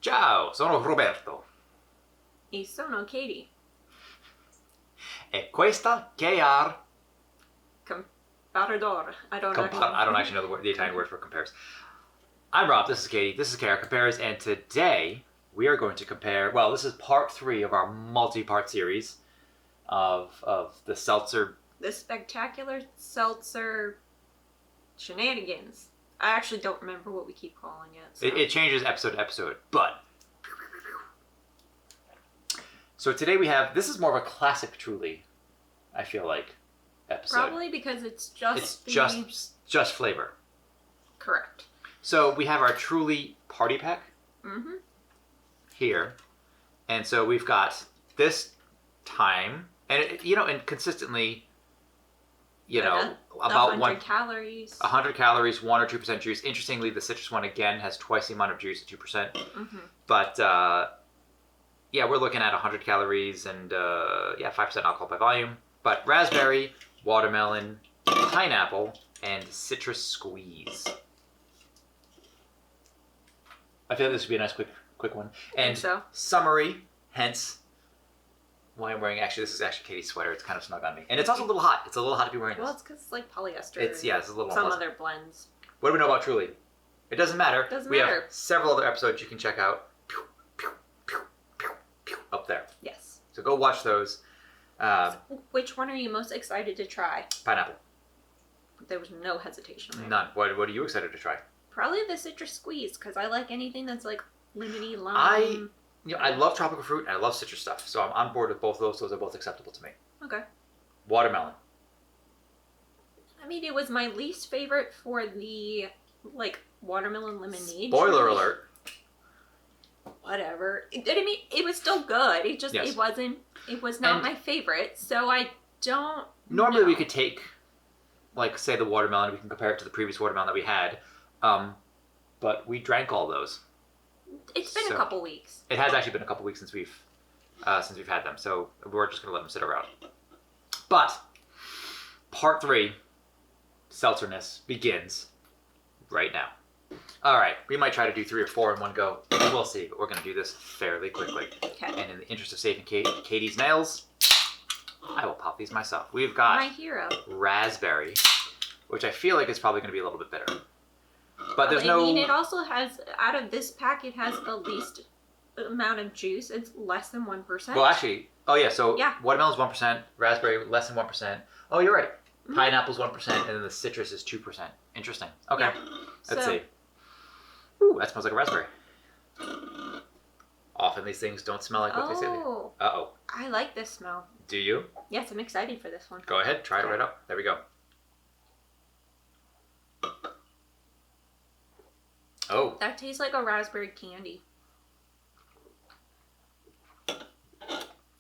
Ciao, sono Roberto. E sono Katie. E questa che are... Comparador. I don't actually know the Italian word for compares. I'm Rob, this is Katie, this is Kara Compares, and today we are going to compare, well, this is part 3 of our multi-part series of the seltzer... The spectacular seltzer shenanigans. I actually don't remember what we keep calling it. So. It changes episode to episode, but... So today we have, this is more of a classic Truly, I feel like, episode. Probably because it's just flavor. Correct. So we have our Truly party pack Mm-hmm. here. And so we've got this time, and and consistently, about 100 calories. 100 calories, 1 or 2% juice. Interestingly, the citrus one again has twice the amount of juice at 2%. Mm-hmm. But we're looking at 100 calories and 5% alcohol by volume. But raspberry, watermelon, pineapple, and citrus squeeze. I feel like this would be a nice quick one. And so. Summary, hence why I'm wearing, this is actually Katie's sweater. It's kind of snug on me. And it's also a little hot. It's a little hot to be wearing this. Well, it's because it's like polyester. It's a little some unpleasant. other blends. What do we know about Truly? It doesn't matter. Doesn't we matter. have several other episodes you can check out up there. Yes. So go watch those. Which one are you most excited to try? Pineapple. There was no hesitation there. None. What are you excited to try? Probably the citrus squeeze, because I like anything that's like lemony, lime. I love tropical fruit and I love citrus stuff, so I'm on board with both of those. Those are both acceptable to me. Okay. Watermelon. I mean, it was my least favorite for the watermelon lemonade. Spoiler alert. Whatever. It was still good. It just Yes. it was not my favorite. So I don't. Normally know. we could take, say the watermelon. We can compare it to the previous watermelon that we had, but we drank all those. It's been a couple weeks. It has actually been a couple weeks since we've had them, so we're just gonna let them sit around. But part 3, seltzerness, begins right now. All right, we might try to do 3 or 4 in one go. We'll see, but we're gonna do this fairly quickly. Okay. And in the interest of saving Katie's nails, I will pop these myself. We've got my hero raspberry, which I feel like is probably gonna be a little bit bitter. But there's no... it also has, out of this pack, it has the least amount of juice. It's less than 1%. Well, actually, watermelon's 1%, raspberry less than 1%. Oh, you're right. Mm-hmm. Pineapple's 1%, and then the citrus is 2%. Interesting. Okay, yeah. Let's see. Ooh, that smells like a raspberry. Often these things don't smell like what they say they do. Uh-oh. I like this smell. Do you? Yes, I'm excited for this one. Go ahead, try it right up. There we go. Oh. That tastes like a raspberry candy.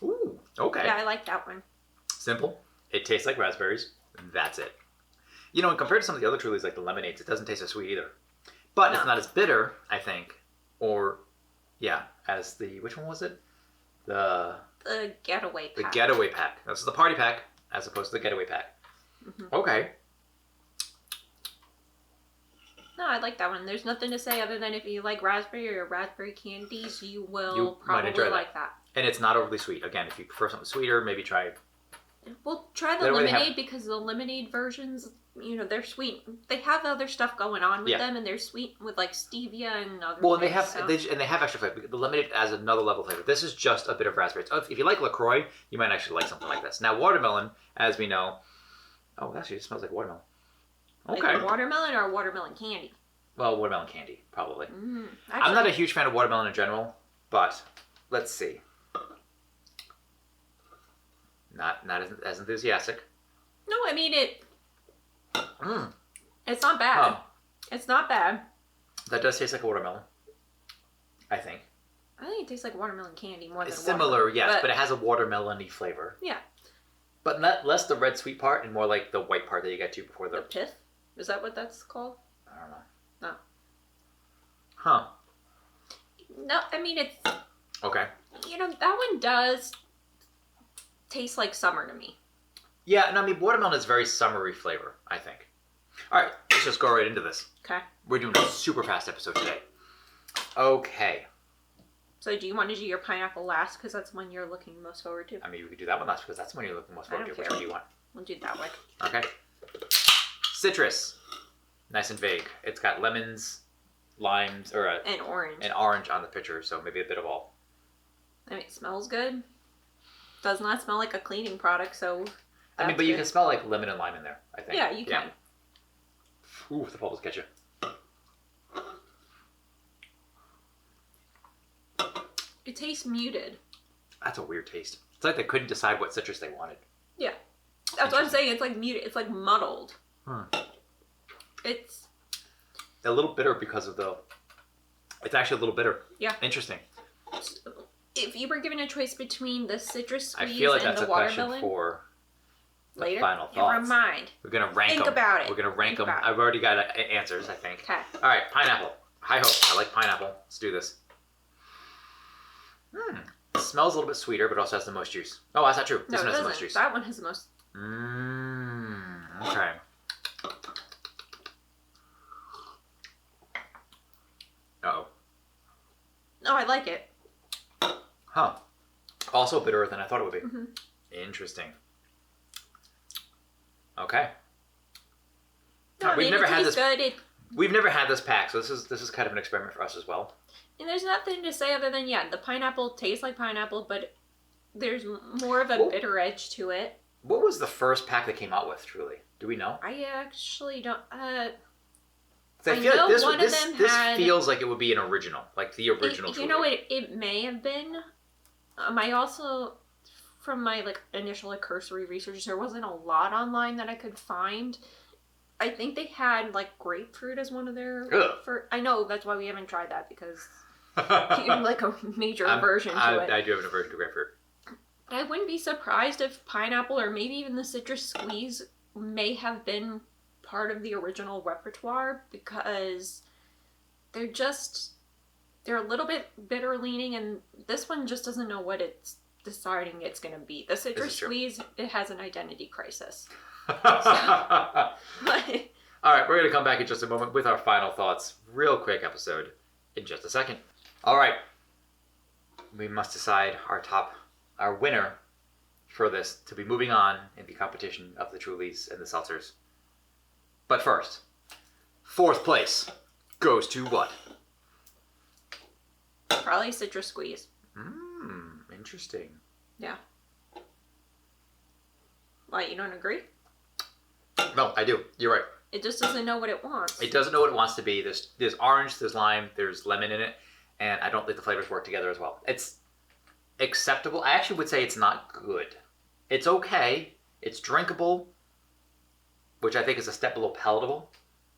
Ooh, okay. Yeah, I like that one. Simple. It tastes like raspberries. That's it. And compared to some of the other Trulies, like the lemonades, it doesn't taste as sweet either. But it's not as bitter, I think. As the, which one was it? The getaway pack. The getaway pack. This is the party pack, as opposed to the getaway pack. Mm-hmm. Okay. No, I like that one. There's nothing to say other than if you like raspberry or raspberry candies, you will probably like that. And it's not overly sweet. Again, if you prefer something sweeter, maybe try... Well, try the lemonade because the lemonade versions, they're sweet. They have other stuff going on with them, and they're sweet with stevia and other. Well, they have extra flavor. The lemonade adds another level of flavor. This is just a bit of raspberries. If you like LaCroix, you might actually like something like this. Now, watermelon, as we know, actually, it smells like watermelon. Okay. Like watermelon or watermelon candy? Well, watermelon candy, probably. Actually, I'm not a huge fan of watermelon in general, but let's see. Not as enthusiastic. No, I mean it. It's not bad. It's not bad. That does taste like a watermelon, I think. I think it tastes like watermelon candy more than similar, yes, but it has a watermelon-y flavor. Yeah. But less the red sweet part and more like the white part that you get to before the pith? Is that what that's called? I don't know. No. Huh. No, I mean it's... Okay. That one does taste like summer to me. Yeah, and I mean watermelon is very summery flavor, I think. All right, let's just go right into this. Okay. We're doing a super fast episode today. Okay. So do you want to do your pineapple last because that's when you're looking most forward to? I mean, we could do that one last because that's when you're looking most forward to. Which one do you want? We'll do that one. Okay. Citrus. Nice and vague. It's got lemons, limes, or and orange. And orange on the picture, so maybe a bit of all. I mean, it smells good. Does not smell like a cleaning product, so... I mean, but you can smell like lemon and lime in there, I think. Yeah, you can. Ooh, the bubbles get you. It tastes muted. That's a weird taste. It's like they couldn't decide what citrus they wanted. Yeah. That's what I'm saying. It's like muted. It's like muddled. It's... a little bitter because of the... It's actually a little bitter. Yeah. Interesting. If you were given a choice between the citrus squeeze I feel like and that's the a question watermelon... for later? Final thoughts. Never mind. We're going to rank them. Think about it. We're going to rank them. Think about I've already got answers, I think. Okay. All right, pineapple. High hopes. I like pineapple. Let's do this. It smells a little bit sweeter, but also has the most juice. Oh, that's not true. This one has the most juice. That one has the most... Okay. Uh-oh. Oh, I like it. Huh. Also bitterer than I thought it would be. Mm-hmm. Interesting. Okay. No, we've never had this. Good. We've never had this pack, so this is kind of an experiment for us as well. And there's nothing to say other than the pineapple tastes like pineapple, but there's more of a bitter edge to it. What was the first pack that came out with? Truly, do we know? I actually don't. I feel know like this feels like it would be an original, like the original. You know, it may have been. I also, from my initial cursory research, there wasn't a lot online that I could find. I think they had grapefruit as one of their. I know that's why we haven't tried that because you have a major aversion to it. I do have an aversion to grapefruit. I wouldn't be surprised if pineapple or maybe even the citrus squeeze may have been part of the original repertoire because they're a little bit bitter leaning, and this one just doesn't know what it's deciding it's going to be. The citrus squeeze, it has an identity crisis. All right, we're going to come back in just a moment with our final thoughts. Real quick episode in just a second. All right, we must decide our winner for this to be moving on in the competition of the Trulies and the Seltzers. But first, fourth place goes to what? Probably citrus squeeze. Interesting. Yeah. Why, you don't agree? No, I do. You're right. It just doesn't know what it wants. It doesn't know what it wants to be. There's orange, there's lime, there's lemon in it, and I don't think the flavors work together as well. It's acceptable. I actually would say it's not good. It's okay. It's drinkable, which I think is a step below palatable.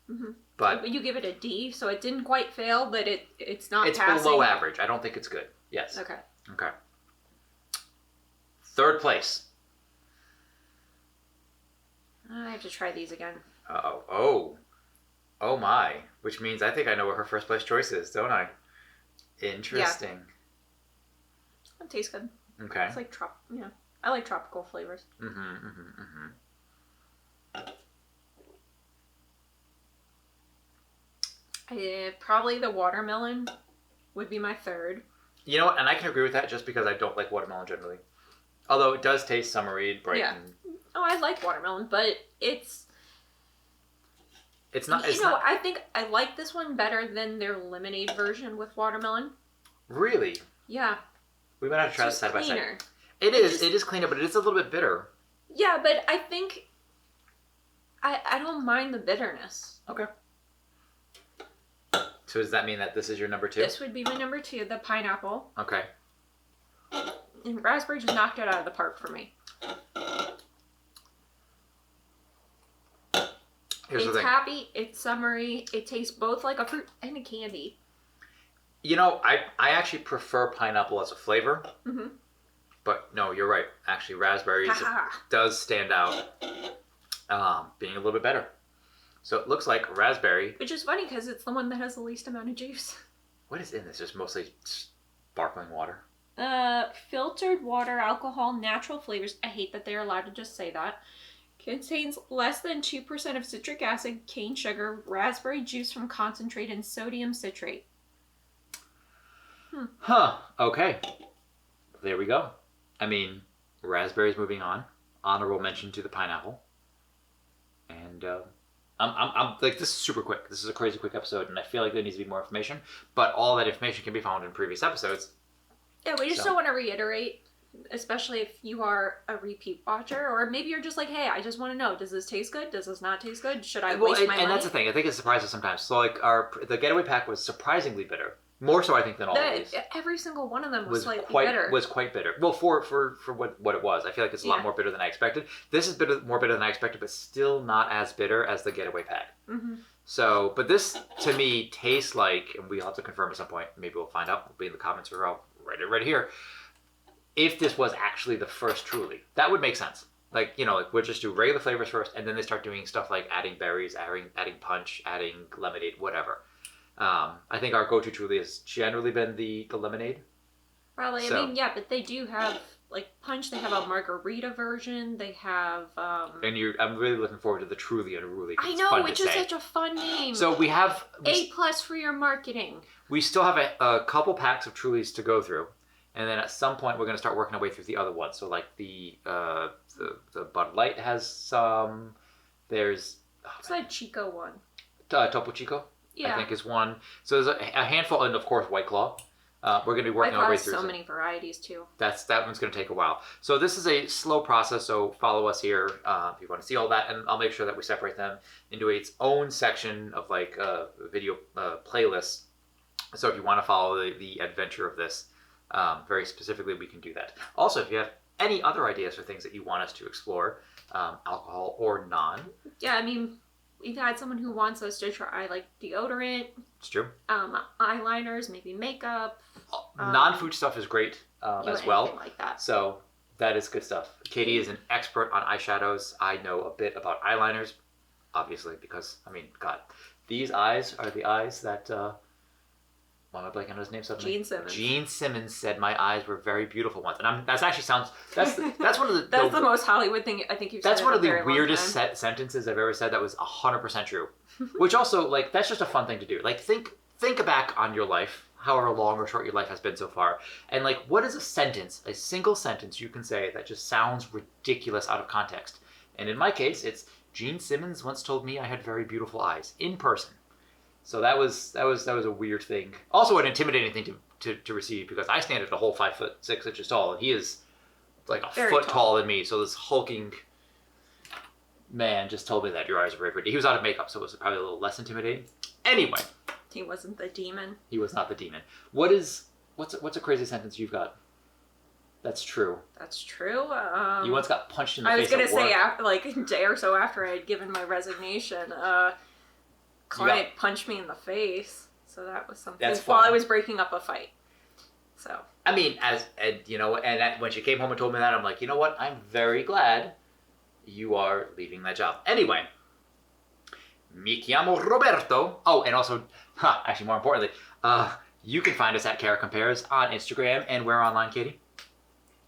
Mm-hmm. But you give it a D, so it didn't quite fail, but it's not It's passing. below average. I don't think it's good. Yes. Okay. Third place. I have to try these again. Uh-oh. Oh my. Which means I think I know what her first place choice is, don't I? Interesting. Yeah. It tastes good. Okay. It's like I like tropical flavors. Probably the watermelon would be my third. You know what? And I can agree with that just because I don't like watermelon generally. Although it does taste summery and bright. Yeah. Oh, I like watermelon, but it's not. I think I like this one better than their lemonade version with watermelon. Really? Yeah. We might have to try this side by side. Cleaner. It is cleaner, but it is a little bit bitter. Yeah, but I think I don't mind the bitterness. Okay. So does that mean that this is your number 2? This would be my number 2, the pineapple. Okay. And raspberry just knocked it out of the park for me. It's happy, it's summery, it tastes both like a fruit and a candy. You know, I actually prefer pineapple as a flavor. Mm-hmm. But no, you're right. Actually, raspberry does stand out being a little bit better. So it looks like raspberry. Which is funny because it's the one that has the least amount of juice. What is in this? Just mostly sparkling water? Filtered water, alcohol, natural flavors. I hate that they're allowed to just say that. Contains less than 2% of citric acid, cane sugar, raspberry juice from concentrate, and sodium citrate. Huh. Okay. There we go. I mean, raspberries moving on. Honorable mention to the pineapple. And I'm like, this is super quick. This is a crazy quick episode, and I feel like there needs to be more information. But all that information can be found in previous episodes. Yeah, we just don't want to reiterate, especially if you are a repeat watcher, or maybe you're just like, hey, I just want to know, does this taste good? Does this not taste good? Should I waste my money? And that's the thing. I think it surprises sometimes. So like the Getaway Pack was surprisingly bitter. More so, I think, than all of these. Every single one of them was slightly quite bitter. Was quite bitter. Well, for what it was, I feel like it's a lot more bitter than I expected. This is more bitter than I expected, but still not as bitter as the Getaway Pack. Mm-hmm. So, but this to me tastes like, and we'll have to confirm at some point. Maybe we'll find out. We'll be in the comments, or I'll write it right here. If this was actually the first Truly, that would make sense. Like, you know, like we'll just do regular flavors first, and then they start doing stuff like adding berries, adding punch, adding lemonade, whatever. I think our go-to Truly has generally been the lemonade. Probably. I mean, yeah, but they do have like punch. They have a margarita version. They have. And I'm really looking forward to the Truly Unruly. I know, which is such a fun name. So we have A+ for your marketing. We still have a couple packs of Trulies to go through, and then at some point we're going to start working our way through the other ones. So like the Bud Light has some. There's What's that Chico one? Topo Chico. Yeah. I think is one. So there's a handful, and of course White Claw. We're going to be working our way through. So many varieties too. That one's going to take a while. So this is a slow process. So follow us here if you want to see all that, and I'll make sure that we separate them into its own section of like video playlists. So if you want to follow the adventure of this very specifically, we can do that. Also, if you have any other ideas for things that you want us to explore, alcohol or non. Yeah, I mean. We've had someone who wants us to try like deodorant. It's true. Eyeliners, maybe makeup. Non-food stuff is great as well. Like that. So that is good stuff. Katie is an expert on eyeshadows. I know a bit about eyeliners, obviously, because I mean, God, these eyes are the eyes that. Why am I blanking on his name suddenly? Gene Simmons. Gene Simmons said my eyes were very beautiful once, and that's actually sounds. That's one of the. That's the most Hollywood thing I think you've said. That's one of the weirdest sentences I've ever said. That was 100% true. Which also, like, that's just a fun thing to do. Like, think back on your life, however long or short your life has been so far, and like, what is a single sentence you can say that just sounds ridiculous out of context? And in my case, it's Gene Simmons once told me I had very beautiful eyes in person. So that was a weird thing. Also, an intimidating thing to receive, because I stand at a whole 5'6" tall, and he is like a very foot taller than me. So this hulking man just told me that your eyes are very pretty. He was out of makeup, so it was probably a little less intimidating. Anyway, he wasn't the demon. He was not the demon. What's a crazy sentence you've got? That's true. That's true. You once got punched in the face. I was gonna say after, like a day or so after I had given my resignation. Client punched me in the face, so that was something. That's while fun. I was breaking up a fight. So I mean, when she came home and told me that, I'm like, you know what? I'm very glad you are leaving that job. Anyway, mi chiamo Roberto. Oh, and also, actually more importantly, you can find us at Cara Compares on Instagram, and where online, Katie?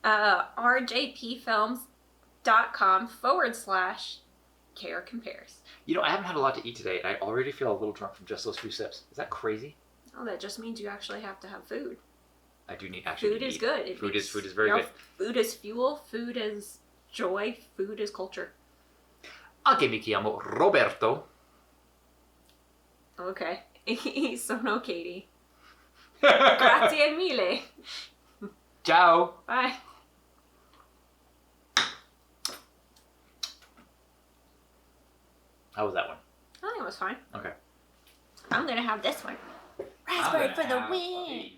rjpfilms.com/Cara Compares. You know, I haven't had a lot to eat today, and I already feel a little drunk from just those few sips. Is that crazy? Oh, that just means you actually have to have food. I do need food is good. Food is very good. Food is fuel. Food is joy. Food is culture. Anche mi chiamo Roberto. Okay. Sono Katie. Grazie mille. Ciao. Bye. How was that one? I think it was fine. Okay. I'm gonna have this one. Raspberry for the win.